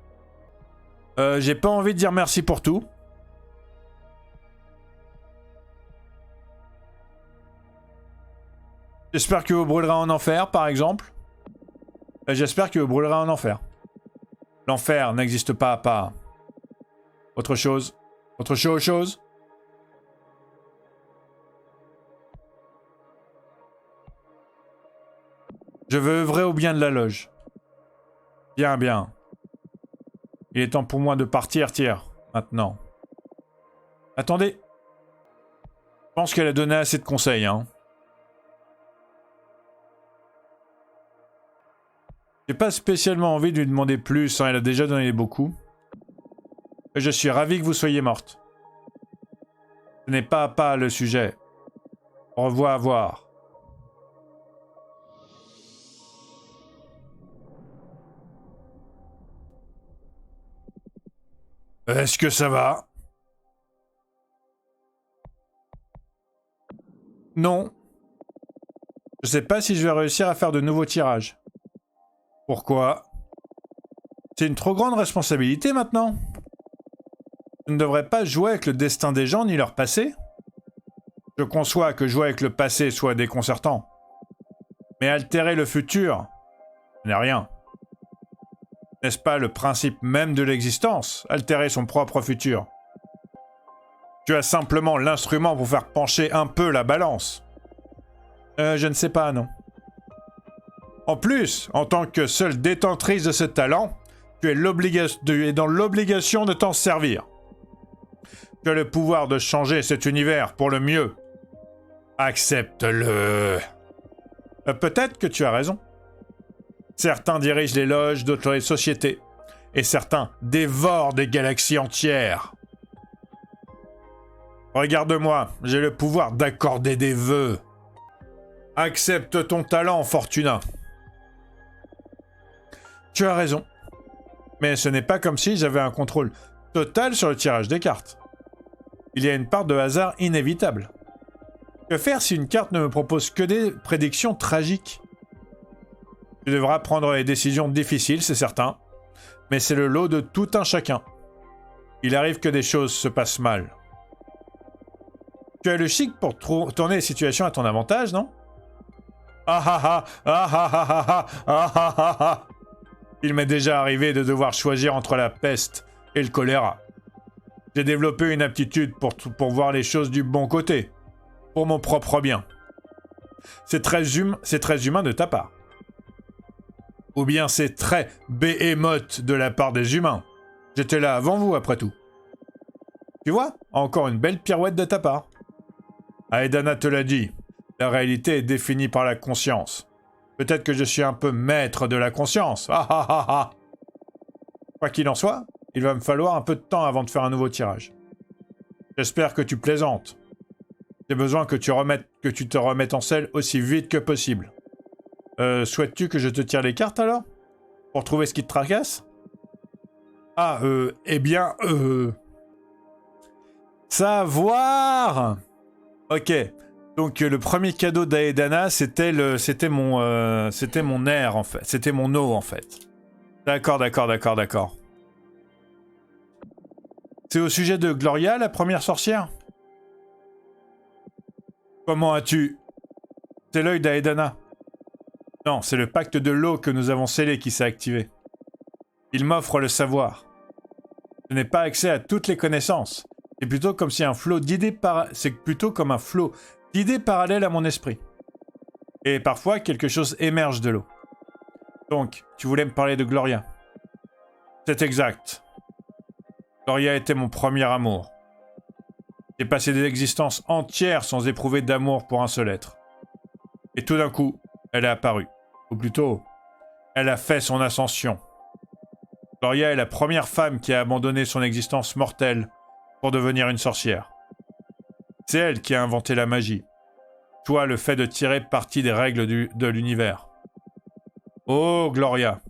J'ai pas envie de dire merci pour tout. J'espère que vous brûlerez en enfer, par exemple. J'espère que vous brûlerez en enfer. L'enfer n'existe pas. Autre chose? Je veux œuvrer au bien de la loge. Bien. Il est temps pour moi de partir, maintenant. Attendez. Je pense qu'elle a donné assez de conseils, hein. J'ai pas spécialement envie de lui demander plus, hein, elle a déjà donné beaucoup. Et je suis ravi que vous soyez morte. Ce n'est pas le sujet. Au revoir. Est-ce que ça va? Non. Je sais pas si je vais réussir à faire de nouveaux tirages. Pourquoi? C'est une trop grande responsabilité maintenant. Je ne devrais pas jouer avec le destin des gens ni leur passé. Je conçois que jouer avec le passé soit déconcertant. Mais altérer le futur, ce n'est rien. N'est-ce pas le principe même de l'existence, altérer son propre futur? Tu as simplement l'instrument pour faire pencher un peu la balance. Je ne sais pas, non. En plus, en tant que seule détentrice de ce talent, tu es dans l'obligation de t'en servir. Tu as le pouvoir de changer cet univers pour le mieux. Accepte-le. Peut-être que tu as raison. Certains dirigent les loges, d'autres les sociétés. Et certains dévorent des galaxies entières. Regarde-moi, j'ai le pouvoir d'accorder des vœux. Accepte ton talent, Fortuna. Tu as raison. Mais ce n'est pas comme si j'avais un contrôle total sur le tirage des cartes. Il y a une part de hasard inévitable. Que faire si une carte ne me propose que des prédictions tragiques? Tu devras prendre des décisions difficiles, c'est certain. Mais c'est le lot de tout un chacun. Il arrive que des choses se passent mal. Tu as le chic pour tourner les situations à ton avantage, non? Il m'est déjà arrivé de devoir choisir entre la peste et le choléra. J'ai développé une aptitude pour voir les choses du bon côté, pour mon propre bien. C'est très humain de ta part. Ou bien c'est très béhémoth de la part des humains. J'étais là avant vous, après tout. Tu vois, encore une belle pirouette de ta part. Aedana te l'a dit. La réalité est définie par la conscience. Peut-être que je suis un peu maître de la conscience. Ah ah ah ah. Quoi qu'il en soit, il va me falloir un peu de temps avant de faire un nouveau tirage. J'espère que tu plaisantes. J'ai besoin que tu te remettes en selle aussi vite que possible. Souhaites-tu que je te tire les cartes alors? Pour trouver ce qui te tracasse? Ah, eh bien, savoir! Ok. Donc, le premier cadeau d'Aedana, c'était mon air, en fait. C'était mon eau, en fait. D'accord. C'est au sujet de Gloria, la première sorcière? Comment as-tu... C'est l'œil d'Aedana. Non, c'est le pacte de l'eau que nous avons scellé qui s'est activé. Il m'offre le savoir. Je n'ai pas accès à toutes les connaissances. C'est plutôt comme si un flot d'idées C'est plutôt comme un flot d'idées parallèles à mon esprit. Et parfois, quelque chose émerge de l'eau. Donc, tu voulais me parler de Gloria. C'est exact. Gloria était mon premier amour. J'ai passé des existences entières sans éprouver d'amour pour un seul être. Et tout d'un coup, elle est apparue. Ou plutôt, elle a fait son ascension. Gloria est la première femme qui a abandonné son existence mortelle pour devenir une sorcière. C'est elle qui a inventé la magie. Toi, le fait de tirer parti des règles de l'univers. Oh, Gloria,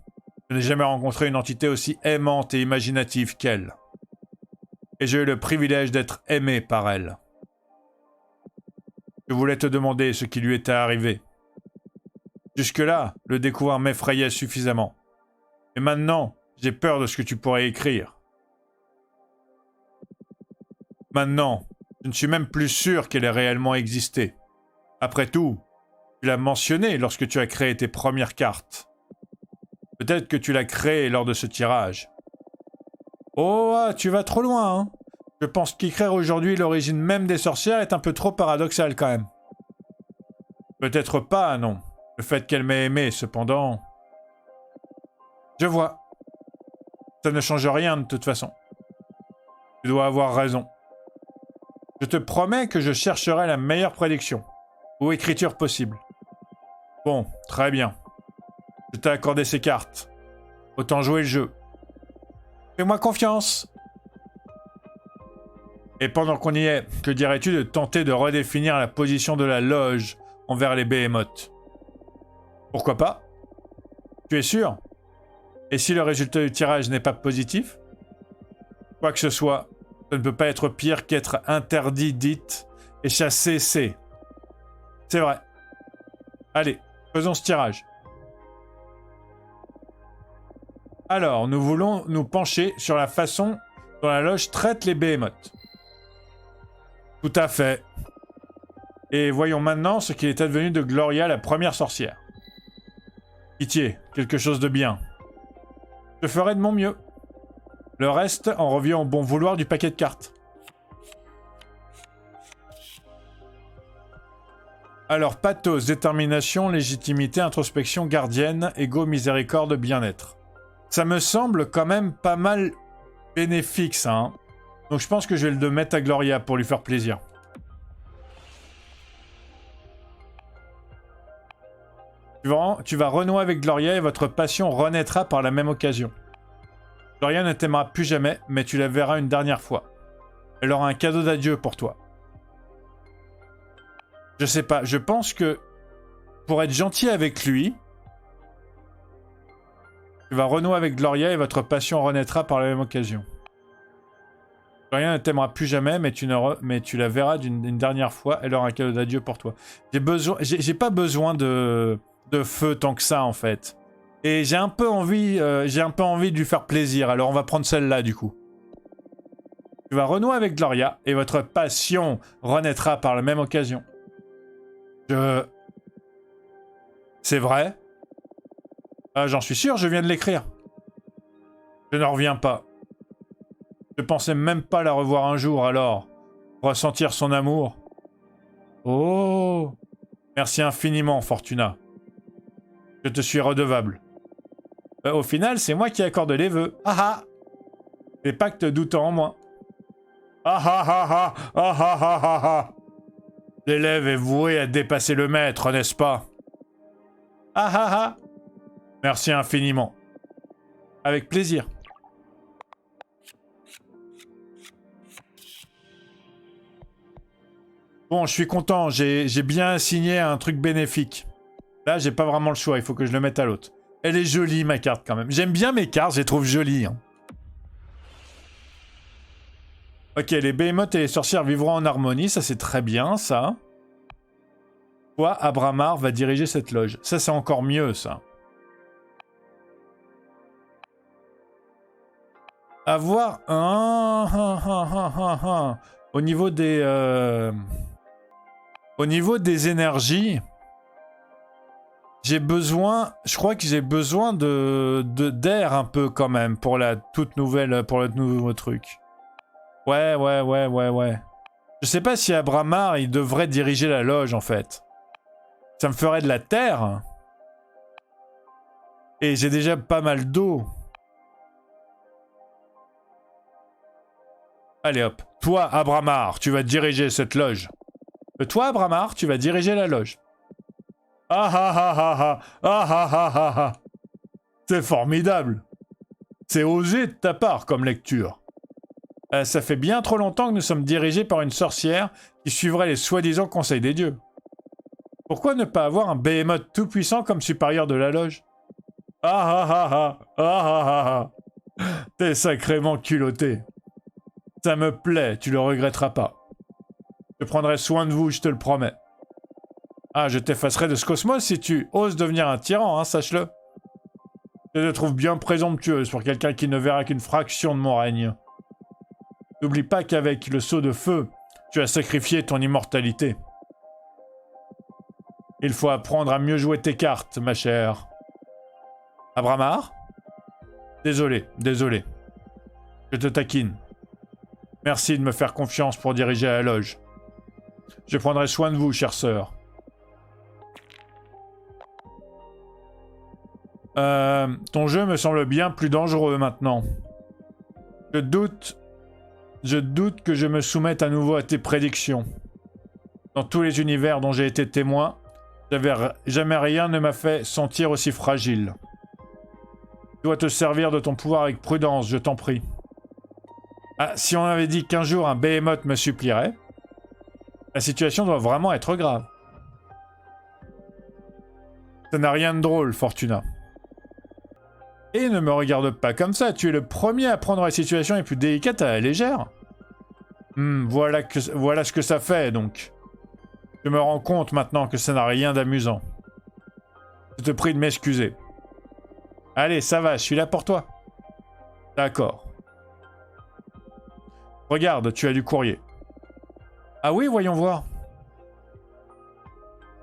je n'ai jamais rencontré une entité aussi aimante et imaginative qu'elle. Et j'ai eu le privilège d'être aimé par elle. Je voulais te demander ce qui lui était arrivé. Jusque-là, le découvrir m'effrayait suffisamment. Et maintenant, j'ai peur de ce que tu pourrais écrire. Maintenant, je ne suis même plus sûr qu'elle ait réellement existé. Après tout, tu l'as mentionné lorsque tu as créé tes premières cartes. Peut-être que tu l'as créée lors de ce tirage. Oh, ah, tu vas trop loin, hein. Je pense qu'écrire aujourd'hui l'origine même des sorcières est un peu trop paradoxal quand même. Peut-être pas, non. Le fait qu'elle m'ait aimé, cependant... Je vois. Ça ne change rien de toute façon. Tu dois avoir raison. Je te promets que je chercherai la meilleure prédiction. Ou écriture possible. Bon, très bien. Je t'ai accordé ces cartes. Autant jouer le jeu. Fais-moi confiance. Et pendant qu'on y est, que dirais-tu de tenter de redéfinir la position de la loge envers les Behemoths? Pourquoi pas? Tu es sûr? Et si le résultat du tirage n'est pas positif? Quoi que ce soit, ça ne peut pas être pire qu'être interdit dite et chassé C. C'est vrai. Allez, faisons ce tirage. Alors, nous voulons nous pencher sur la façon dont la loge traite les Behemoths. Tout à fait. Et voyons maintenant ce qu'il est advenu de Gloria, la première sorcière. Pitié, quelque chose de bien. Je ferai de mon mieux. Le reste en revient au bon vouloir du paquet de cartes. Alors, pathos, détermination, légitimité, introspection, gardienne, ego, miséricorde, bien-être. Ça me semble quand même pas mal bénéfique, ça, hein. Donc je pense que je vais le mettre à Gloria pour lui faire plaisir. Tu vas renouer avec Gloria et votre passion renaîtra par la même occasion. Gloria ne t'aimera plus jamais, mais tu la verras une dernière fois. Elle aura un cadeau d'adieu pour toi. Je sais pas, je pense que pour être gentil avec lui, tu vas renouer avec Gloria et votre passion renaîtra par la même occasion. Gloria ne t'aimera plus jamais, mais tu la verras une dernière fois. Elle aura un cadeau d'adieu pour toi. J'ai pas besoin de feu tant que ça en fait. Et j'ai un peu envie de lui faire plaisir. Alors on va prendre celle-là du coup. Tu vas renouer avec Gloria et votre passion renaîtra par la même occasion. C'est vrai? Ah, j'en suis sûr, je viens de l'écrire. Je n'en reviens pas. Je pensais même pas la revoir un jour, alors ressentir son amour. Oh, merci infiniment, Fortuna. Je te suis redevable. Au final, c'est moi qui accorde les vœux. Ah ah! Les pactes doutant en moi. Ah ah ah ah ah ah ah ah ah. L'élève est voué à dépasser le maître, n'est-ce pas? Ah ah ah. Merci infiniment. Avec plaisir. Bon, je suis content, j'ai bien signé un truc bénéfique. Là, j'ai pas vraiment le choix, il faut que je le mette à l'autre. Elle est jolie, ma carte, quand même. J'aime bien mes cartes, je les trouve jolies. Hein. Ok, les behemoths et les sorcières vivront en harmonie, ça c'est très bien, ça. Toi, Abramar va diriger cette loge. Ça, c'est encore mieux, ça. Avoir un... Au niveau des... Au niveau des énergies... J'ai besoin... Je crois que j'ai besoin d'air un peu, quand même, pour la toute nouvelle... Pour le nouveau truc. Ouais. Je sais pas si Abramar, il devrait diriger la loge, en fait. Ça me ferait de la terre. Et j'ai déjà pas mal d'eau. Allez hop. Toi, Abramar, tu vas diriger cette loge. Toi, Abramar, tu vas diriger la loge. Ah ah ah ah ah ah ah ah ah ah. C'est formidable. C'est osé de ta part comme lecture. Ça fait bien trop longtemps que nous sommes dirigés par une sorcière qui suivrait les soi-disant conseils des dieux. Pourquoi ne pas avoir un behemoth tout-puissant comme supérieur de la loge? Ah ah ah ah ah ah ah ah. T'es sacrément culotté. Ça me plaît, tu le regretteras pas. Je prendrai soin de vous, je te le promets. Ah, je t'effacerai de ce cosmos si tu oses devenir un tyran, hein, sache-le. Je te trouve bien présomptueuse pour quelqu'un qui ne verra qu'une fraction de mon règne. N'oublie pas qu'avec le sceau de feu, tu as sacrifié ton immortalité. Il faut apprendre à mieux jouer tes cartes, ma chère. Abramar? Désolé. Je te taquine. Merci de me faire confiance pour diriger la loge. Je prendrai soin de vous, chère sœur. Ton jeu me semble bien plus dangereux maintenant. Je doute que je me soumette à nouveau à tes prédictions. Dans tous les univers dont j'ai été témoin, jamais rien ne m'a fait sentir aussi fragile. Tu dois te servir de ton pouvoir avec prudence, je t'en prie. Ah, si on avait dit qu'un jour un behemoth me supplierait, la situation doit vraiment être grave. Ça n'a rien de drôle, Fortuna. Et ne me regarde pas comme ça, tu es le premier à prendre la situation les plus délicates à la légère. Voilà ce que ça fait, donc. Je me rends compte maintenant que ça n'a rien d'amusant. Je te prie de m'excuser. Allez, ça va, je suis là pour toi. D'accord. Regarde, tu as du courrier. Ah oui, voyons voir.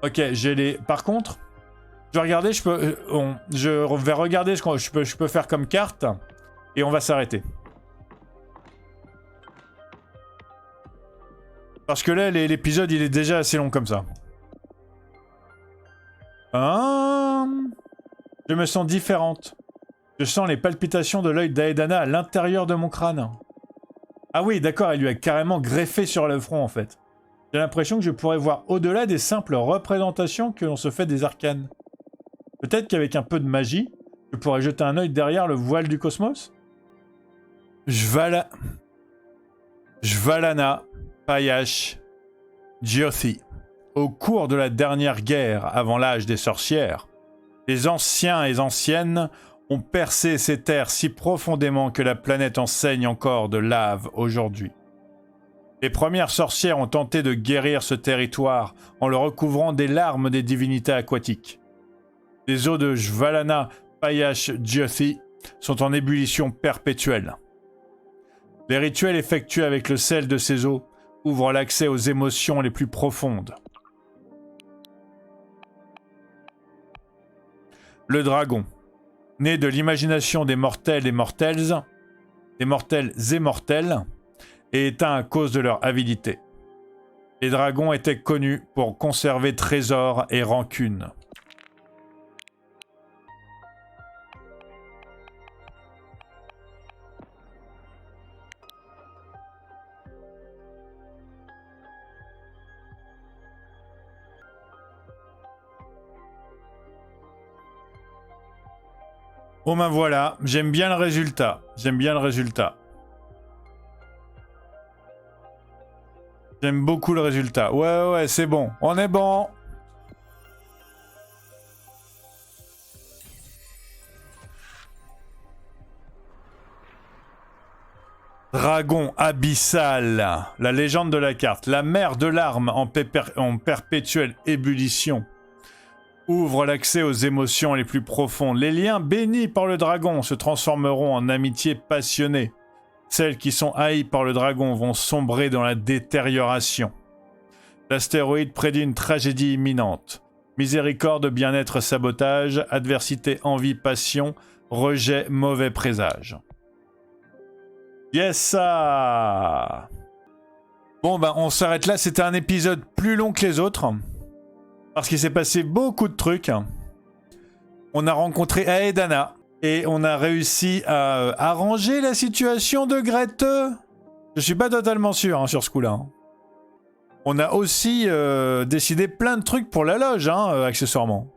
Ok, j'ai les... Par contre, je vais regarder, je vais regarder ce que je peux faire comme carte. Et on va s'arrêter. Parce que là, l'épisode, il est déjà assez long comme ça. Je me sens différente. Je sens les palpitations de l'œil d'Aedana à l'intérieur de mon crâne. Ah oui, d'accord, elle lui a carrément greffé sur le front, en fait. J'ai l'impression que je pourrais voir au-delà des simples représentations que l'on se fait des arcanes. Peut-être qu'avec un peu de magie, je pourrais jeter un œil derrière le voile du cosmos? Jvalana Payash Jyothi. Au cours de la dernière guerre avant l'âge des sorcières, les anciens et anciennes ont percé ces terres si profondément que la planète enseigne encore de lave aujourd'hui. Les premières sorcières ont tenté de guérir ce territoire en le recouvrant des larmes des divinités aquatiques. Les eaux de Jvalana Payash Jyothi sont en ébullition perpétuelle. Les rituels effectués avec le sel de ces eaux ouvrent l'accès aux émotions les plus profondes. Le dragon, né de l'imagination des mortels et mortelles, et éteint à cause de leur avidité. Les dragons étaient connus pour conserver trésors et rancunes. Oh ben voilà, j'aime bien le résultat. J'aime bien le résultat. J'aime beaucoup le résultat. Ouais, c'est bon. On est bon. Dragon abyssal. La légende de la carte. La mer de larmes en perpétuelle ébullition. Ouvre l'accès aux émotions les plus profondes. Les liens bénis par le dragon se transformeront en amitié passionnée. Celles qui sont haïes par le dragon vont sombrer dans la détérioration. L'astéroïde prédit une tragédie imminente. Miséricorde, bien-être, sabotage, adversité, envie, passion, rejet, mauvais présage. Yes, ça. Bon, ben, on s'arrête là. C'était un épisode plus long que les autres. Parce qu'il s'est passé beaucoup de trucs. On a rencontré Aedana. Et on a réussi à arranger la situation de Grete. Je suis pas totalement sûr hein, sur ce coup-là. On a aussi décidé plein de trucs pour la loge, hein, accessoirement.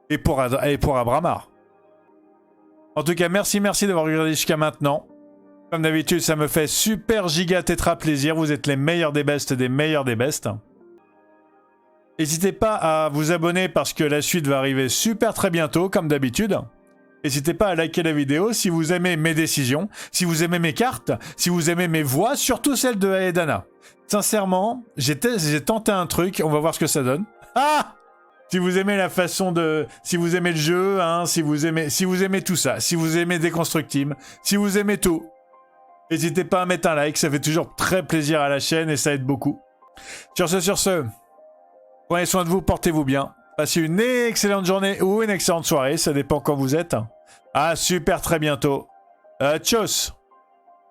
Et pour Abramar. En tout cas, merci d'avoir regardé jusqu'à maintenant. Comme d'habitude, ça me fait super giga tétra plaisir. Vous êtes les meilleurs des bestes des meilleurs des bestes. N'hésitez pas à vous abonner parce que la suite va arriver super très bientôt, comme d'habitude. N'hésitez pas à liker la vidéo si vous aimez mes décisions, si vous aimez mes cartes, si vous aimez mes voix, surtout celle de Aedana. Sincèrement, j'ai tenté un truc, on va voir ce que ça donne. Ah! Si vous aimez la façon de... Si vous aimez le jeu, hein, si vous aimez tout ça, si vous aimez Deconstructeam, si vous aimez tout, n'hésitez pas à mettre un like, ça fait toujours très plaisir à la chaîne et ça aide beaucoup. Sur ce, prenez soin de vous, portez-vous bien. Passez une excellente journée ou une excellente soirée, ça dépend quand vous êtes. À super très bientôt. Tchuss!